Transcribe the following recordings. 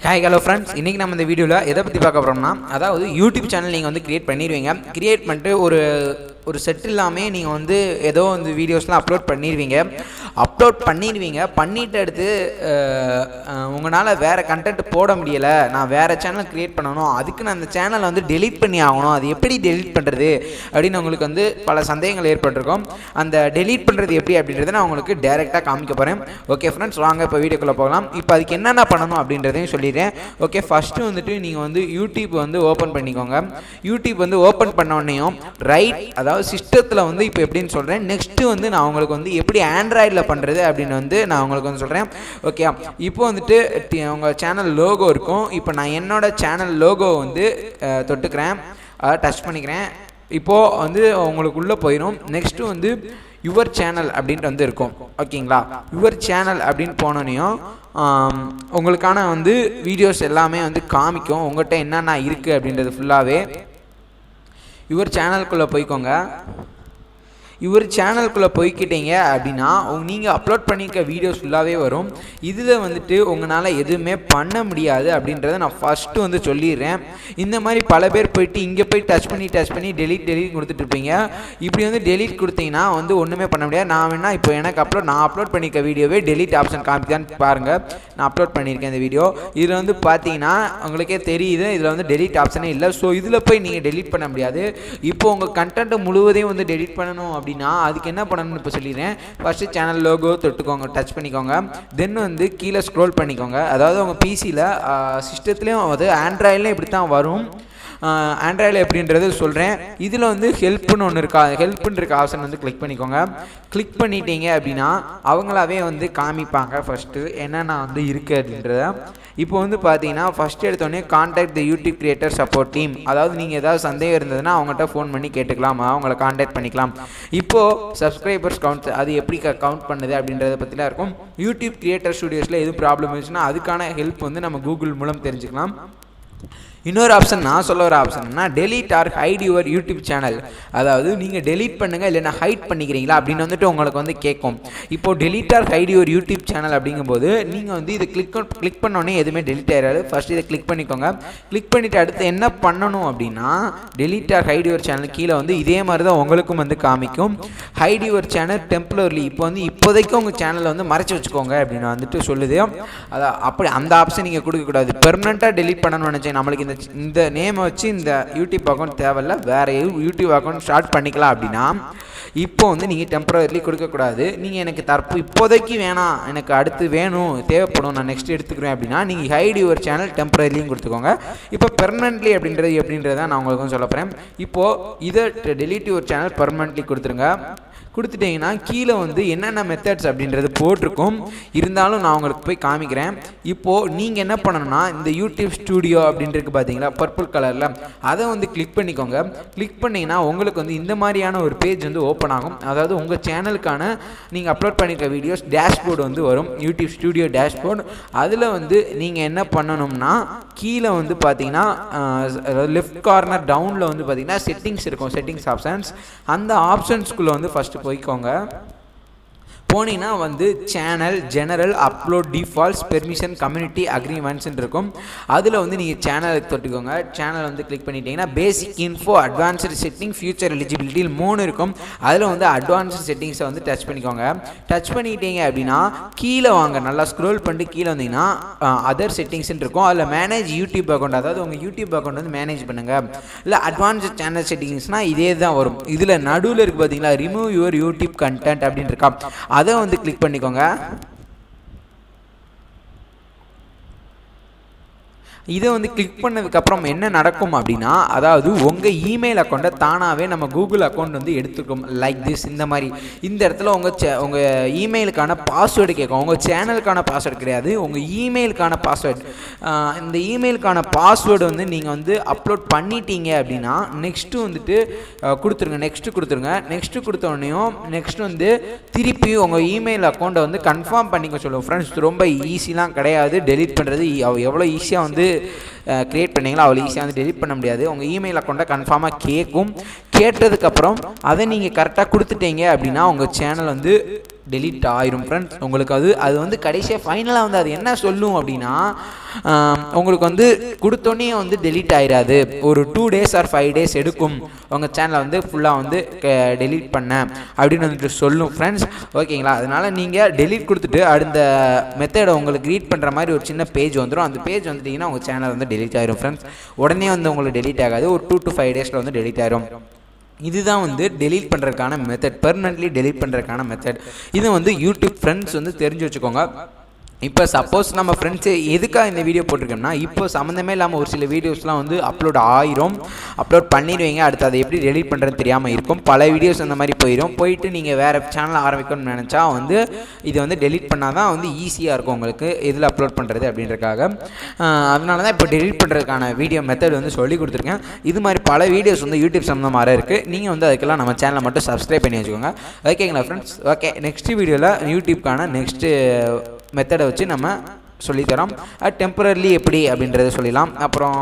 Hi hello friends, இன்றைக்கி நம்ம இந்த வீடியோவில் எதை பற்றி பார்க்க போகிறோம்னா, அதாவது யூடியூப் சேனல் நீங்கள் வந்து க்ரியேட் பண்ணிடுவீங்க. க்ரியேட் பண்ணிட்டு ஒரு செட் இல்லாமல் நீங்கள் வந்து ஏதோ வந்து வீடியோஸ்லாம் அப்லோட் பண்ணிடுவீங்க. பண்ணிவிட்டு அடுத்து உங்களால் வேறு கண்டென்ட் போட முடியலை, நான் வேறு சேனல் க்ரியேட் பண்ணணும், அதுக்கு நான் அந்த சேனலை வந்து டெலீட் பண்ணி ஆகணும், அது எப்படி டெலீட் பண்ணுறது அப்படின்னு உங்களுக்கு வந்து பல சந்தேகங்கள் ஏற்பட்டிருக்கும். அந்த டெலீட் பண்ணுறது எப்படி அப்படின்றத நான் உங்களுக்கு டேரெக்டாக காமிக்க போகிறேன். ஓகே ஃப்ரெண்ட்ஸ், வாங்க இப்போ வீடியோக்குள்ளே போகலாம். இப்போ அதுக்கு என்னென்ன பண்ணணும் அப்படின்றதையும் சொல்லிடுறேன். ஓகே, ஃபஸ்ட்டு வந்துட்டு நீங்கள் வந்து யூடியூப் வந்து ஓப்பன் பண்ணிக்கோங்க. யூடியூப் வந்து ஓப்பன் பண்ண உடனேயும் அதாவது சிஸ்டத்தில் வந்து இப்போ எப்படின்னு சொல்கிறேன். நெக்ஸ்ட்டு வந்து நான் உங்களுக்கு வந்து எப்படி ஆண்ட்ராய்டில் பண்ணுறது அப்படின்னு வந்து நான் உங்களுக்கு வந்து சொல்கிறேன். ஓகே, இப்போ வந்துட்டு உங்கள் சேனல் லோகோ இருக்கும். இப்போ நான் என்னோட சேனல் லோகோ வந்து தொட்டுக்கிறேன், டச் பண்ணிக்கிறேன். இப்போது வந்து உங்களுக்கு உள்ளே போயிடும். நெக்ஸ்ட்டு வந்து யுவர் சேனல் அப்படின்ட்டு வந்து இருக்கும். ஓகேங்களா, யுவர் சேனல் அப்படின்னு போனோன்னையும் உங்களுக்கான வந்து வீடியோஸ் எல்லாமே வந்து காமிக்கும். உங்கள்கிட்ட என்னென்ன இருக்குது அப்படின்றது ஃபுல்லாகவே யுவர் சேனலுக்குள்ளே போய்க்கோங்க. இவர் சேனலுக்குள்ளே போய்க்கிட்டீங்க அப்படின்னா நீங்கள் அப்லோட் பண்ணியிருக்க வீடியோஸ் ஃபுல்லாகவே வரும். இதில் வந்துட்டு உங்களால் எதுவுமே பண்ண முடியாது அப்படின்றத நான் ஃபஸ்ட்டு வந்து சொல்லிடுறேன். இந்த மாதிரி பல பேர் போயிட்டு இங்கே போய் டச் பண்ணி டெலீட் கொடுத்துட்ருப்பீங்க. இப்படி வந்து டெலீட் கொடுத்தீங்கன்னா வந்து ஒன்றுமே பண்ண முடியாது. நான் வேணால் இப்போ எனக்கு நான் அப்லோட் பண்ணியிருக்க வீடியோவே டெலீட் ஆப்ஷன் காமிக்கான்னு பாருங்கள். நான் அப்லோட் பண்ணியிருக்கேன் இந்த வீடியோ. இதில் வந்து பார்த்தீங்கன்னா உங்களுக்கே தெரியுது, இதில் வந்து டெலீட் ஆப்ஷனே இல்லை. ஸோ இதில் போய் நீங்கள் டெலீட் பண்ண முடியாது. இப்போ உங்கள் கண்டென்ட் முழுவதையும் வந்து டெலீட் பண்ணணும் அப்படின்னா அதுக்கு என்ன பண்ணணும்னு இப்போ சொல்லிடுறேன். ஃபஸ்ட்டு சேனல் லோகோ தொட்டுக்கோங்க, டச் பண்ணிக்கோங்க. தென் வந்து கீழே ஸ்க்ரோல் பண்ணிக்கோங்க. அதாவது உங்கள் பிசியில் சிஸ்டத்துலேயும் அது ஆண்ட்ராய்ட்லேயும் இப்படி தான் வரும். ஆண்ட்ராய்டில் எப்படின்றது சொல்கிறேன். இதில் வந்து ஹெல்ப்னு ஒன்று இருக்கா, ஹெல்ப்னு இருக்க ஆப்ஷன் வந்து கிளிக் பண்ணிக்கோங்க. கிளிக் பண்ணிட்டீங்க அப்படின்னா அவங்களாவே வந்து காமிப்பாங்க ஃபஸ்ட்டு என்னென்ன வந்து இருக்குது அப்படின்றத. இப்போ வந்து பார்த்தீங்கன்னா ஃபஸ்ட்டு எடுத்தோடனே கான்டாக்ட் த யூடியூப் கிரியேட்டர் சப்போர்ட் டீம், அதாவது நீங்கள் ஏதாவது சந்தேகம் இருந்ததுன்னா அவங்கள்ட்ட ஃபோன் பண்ணி கேட்டுக்கலாம், அவங்கள கான்டாக்ட் பண்ணிக்கலாம். இப்போது சப்ஸ்கிரைபர்ஸ் கவுண்ட் அது எப்படி கவுண்ட் பண்ணுது அப்படின்றத பற்றிலாம் இருக்கும். யூடியூப் கிரியேட்டர் ஸ்டுடியோஸில் எதுவும் ப்ராப்ளம் இருந்துச்சுன்னா அதுக்கான ஹெல்ப் வந்து நம்ம கூகுள் மூலம் தெரிஞ்சுக்கலாம். இன்னொரு ஆப்ஷன் நான் சொல்ல வர ஆப்ஷன்னா delete or hide your YouTube channel, அதாவது நீங்கள் டெலீட் பண்ணுங்கள் இல்லைன்னா ஹைட் பண்ணிக்கிறீங்களா அப்படின்னு வந்துட்டு உங்களுக்கு வந்து கேட்கும். இப்போது delete or hide your YouTube channel அப்படிங்கும்போது நீங்கள் வந்து இதை கிளிக் பண்ணோன்னே எதுவுமே டெலீட் ஆகிடாது. ஃபஸ்ட் இதை கிளிக் பண்ணிக்கோங்க. கிளிக் பண்ணிவிட்டு அடுத்து என்ன பண்ணணும் அப்படின்னா delete or hide your channel கீழே வந்து இதே மாதிரி தான் உங்களுக்கும் வந்து காமிக்கும். ஹைட் யுவர் சேனல் டெம்பரரி, இப்போ வந்து இப்போதைக்கு உங்கள் சேனலை வந்து மறைச்சி வச்சுக்கோங்க அப்படின்னு வந்துட்டு சொல்லுது. அதான் அப்படி அந்த ஆப்ஷன் நீங்கள் கொடுக்கக்கூடாது. பெர்மனெண்ட்டாக டெலீட் பண்ணணும்னு நினச்சேன். நம்மளுக்கு இந்த நேமை வச்சு இந்த யூடியூப் அக்கௌண்ட் தேவையில்ல, வேறு யூடியூப் அக்கௌண்ட் ஸ்டார்ட் பண்ணிக்கலாம் அப்படின்னா இப்போ வந்து நீங்கள் டெம்பரரி கொடுக்கக்கூடாது. நீங்கள் எனக்கு இப்போதைக்கு வேணாம், எனக்கு அடுத்து வேணும், தேவைப்படும், நான் நெக்ஸ்ட் எடுத்துக்கிறேன் அப்படின்னா நீங்கள் ஹைட் யுவர் சேனல் டெம்பரரியும் கொடுத்துக்கோங்க. இப்போ பெர்மனெண்ட்லி அப்படின்றத நான் உங்களுக்கு சொல்ல போகிறேன். இப்போது இதை டெலீட் யுவர் சேனல் பெர்மனெண்ட்லி கொடுத்துட்டிங்கன்னா கீழே வந்து என்னென்ன மெத்தட்ஸ் அப்படின்றது போட்டிருக்கும். இருந்தாலும் நான் உங்களுக்கு போய் காமிக்கிறேன். இப்போது நீங்கள் என்ன பண்ணணும்னா இந்த யூடியூப் ஸ்டுடியோ அப்படின்றது பார்த்தீங்களா பர்பிள் கலரில், அதை வந்து கிளிக் பண்ணிக்கோங்க. கிளிக் பண்ணிங்கன்னா உங்களுக்கு வந்து இந்த மாதிரியான ஒரு பேஜ் வந்து ஓப்பன் ஆகும். அதாவது உங்கள் சேனலுக்கான நீங்கள் அப்லோட் பண்ணியிருக்க வீடியோஸ் டேஷ்போர்டு வந்து வரும், யூடியூப் ஸ்டுடியோ டேஷ்போர்டு. அதில் வந்து நீங்கள் என்ன பண்ணணும்னா கீழே வந்து பார்த்தீங்கன்னா லெஃப்ட் கார்னர் டவுனில் வந்து பார்த்தீங்கன்னா செட்டிங்ஸ் இருக்கும், செட்டிங்ஸ் ஆப்ஷன்ஸ். அந்த ஆப்ஷன்ஸ்குள்ளே வந்து ஃபஸ்ட்டு போய்க்கோங்க. போனீங்கன்னா வந்து channel general upload defaults permission community அக்ரிமெண்ட்ஸ்ன்னு இருக்கும். அதில் வந்து நீங்கள் சேனலுக்கு தொட்டுக்கோங்க. சேனல் வந்து கிளிக் பண்ணிட்டீங்கன்னா basic info advanced setting feature eligibility 3 இருக்கும். அதில் வந்து அட்வான்ஸ்டு செட்டிங்ஸை வந்து டச் பண்ணிக்கோங்க. டச் பண்ணிட்டீங்க அப்படின்னா கீழே வாங்க, நல்லா ஸ்க்ரோல் பண்ணிட்டு கீழே வந்தீங்கன்னா அதர் செட்டிங்ஸ்ன்னு இருக்கும். அதில் மேனேஜ் யூடியூப் அக்கௌண்ட், அதாவது உங்கள் யூடியூப் அக்கௌண்ட் வந்து மேனேஜ் பண்ணுங்கள். இல்லை அட்வான்ஸ்டு சேனல் செட்டிங்ஸ்னால் இதே தான் வரும். இதில் நடுவில் இருக்குது பார்த்தீங்களா ரிமூவ் யுவர் யூடியூப் கண்டென்ட் அப்படின்னு இருக்கா, அதை வந்து கிளிக் பண்ணிக்கோங்க. இதை வந்து கிளிக் பண்ணதுக்கப்புறம் என்ன நடக்கும் அப்படின்னா, அதாவது உங்கள் இமெயில் அக்கௌண்ட்டை தானாகவே நம்ம கூகுள் அக்கௌண்ட் வந்து எடுத்துக்கும். லைக் திஸ், இந்த மாதிரி இந்த இடத்துல உங்கள் இமெயிலுக்கான பாஸ்வேர்டு கேட்கும். உங்கள் சேனலுக்கான பாஸ்வேர்டு கிடையாது, உங்கள் இமெயிலுக்கான பாஸ்வேர்டு. இந்த இமெயிலுக்கான பாஸ்வேர்டு வந்து நீங்கள் வந்து அப்லோட் பண்ணிட்டீங்க அப்படின்னா நெக்ஸ்ட்டு வந்துட்டு கொடுத்துருங்க. நெக்ஸ்ட்டு கொடுத்தோடனையும் நெக்ஸ்ட் வந்து திருப்பி உங்கள் இமெயில் அக்கௌண்ட்டை வந்து கன்ஃபார்ம் பண்ணிக்க சொல்லுவோம். ஃப்ரெண்ட்ஸ், ரொம்ப ஈஸிலாம் கிடையாது டெலீட் பண்ணுறது. எவ்வளோ ஈஸியாக வந்து கிரியேட் பண்ணிங்களோ அவ்வளோ ஈஸியாக வந்து டெலிட் பண்ண முடியாது. உங்கள் இமெயில் அக்கௌண்ட்டை கன்ஃபார்மாக கேட்கும். கேட்டதுக்கப்புறம் அதை நீங்கள் கரெக்டாக கொடுத்துட்டீங்க அப்படின்னா உங்கள் சேனல் வந்து டெலீட் ஆயிரும் ஃப்ரெண்ட்ஸ். உங்களுக்கு அது வந்து கடைசியாக ஃபைனலாக வந்து அது என்ன சொல்லும் அப்படின்னா, உங்களுக்கு வந்து கொடுத்தோன்னே வந்து டெலீட் ஆயிடாது, ஒரு 2 days or 5 days எடுக்கும் உங்கள் சேனலை வந்து ஃபுல்லாக வந்து டெலீட் பண்ண அப்படின்னு வந்துட்டு சொல்லும் ஃப்ரெண்ட்ஸ். ஓகேங்களா? அதனால் நீங்கள் டெலீட் கொடுத்துட்டு அடுத்த மெத்தடை உங்களுக்கு ரீட் பண்ணுற மாதிரி ஒரு சின்ன பேஜ் வந்துடும். அந்த பேஜ் வந்துட்டிங்கன்னா உங்கள் சேனல் வந்து டெலீட் ஆயிரும் ஃப்ரெண்ட்ஸ். உடனே வந்து உங்களுக்கு டெலீட் ஆகாது, ஒரு 2 to 5 days வந்து டெலீட் ஆயிரும். இதுதான் வந்து டெலீட் பண்ணுறதுக்கான மெத்தட், பெர்மனெண்ட்லி டெலீட் பண்ணுறதுக்கான மெத்தட். இது வந்து யூடியூப் ஃப்ரெண்ட்ஸ் வந்து தெரிஞ்சு வச்சுக்கோங்க. இப்போ சப்போஸ் நம்ம ஃப்ரெண்ட்ஸு எதுக்காக இந்த வீடியோ போட்டிருக்கோம்னா, இப்போ சம்மந்தமே இல்லாமல் ஒரு சில வீடியோஸ்லாம் வந்து அப்லோட் பண்ணிடுவீங்க, அடுத்து அதை எப்படி டெலீட் பண்ணுறதுன்னு தெரியாமல் இருக்கும். பல வீடியோஸ் அந்த மாதிரி போயிட்டு நீங்கள் வேறு சேனல் ஆரம்பிக்கணும்னு நினச்சா வந்து இது வந்து டெலீட் பண்ணால் தான் வந்து ஈஸியாக இருக்கும் உங்களுக்கு எதில் அப்லோட் பண்ணுறது அப்படின்றதுக்காக. அதனால தான் இப்போ டெலீட் பண்ணுறதுக்கான வீடியோ மெத்தட் வந்து சொல்லி கொடுத்துருக்கேன். இது மாதிரி பல வீடியோஸ் வந்து யூடியூப் சம்மந்தமாக இருக்குது. நீங்கள் வந்து அதுக்கெல்லாம் நம்ம சேனலை மட்டும் சப்ஸ்கிரைப் பண்ணி வச்சுக்கோங்க. ஓகேங்களா ஃப்ரெண்ட்ஸ்? ஓகே, நெக்ஸ்ட் வீடியோவில் யூடியூப்கான நெக்ஸ்ட்டு மெத்தடை வச்சு நம்ம சொல்லித்தரோம். டெம்பரரிலி எப்படி அப்படின்றத சொல்லிடலாம். அப்புறம்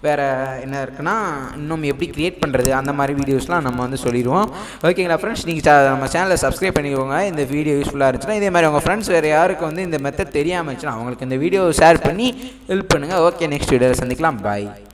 வேறு என்ன இருக்குன்னா, இன்னும் எப்படி க்ரியேட் பண்ணுறது அந்த மாதிரி வீடியோஸ்லாம் நம்ம வந்து சொல்லிடுவோம். ஓகேங்களா ஃப்ரெண்ட்ஸ்? நீங்கள் நம்ம சேனலை சப்ஸ்கிரைப் பண்ணிக்கோங்க. இந்த வீடியோ யூஸ்ஃபுல்லாக இருந்துச்சுன்னா இதே மாதிரி உங்கள் ஃப்ரெண்ட்ஸ் வேறு யாருக்கு வந்து இந்த மெத்தட் தெரியாமல் இருந்துச்சுன்னா அவங்களுக்கு இந்த வீடியோ ஷேர் பண்ணி ஹெல்ப் பண்ணுங்கள். ஓகே, நெக்ஸ்ட் வீடியோவில் சந்திக்கலாம். பாய்.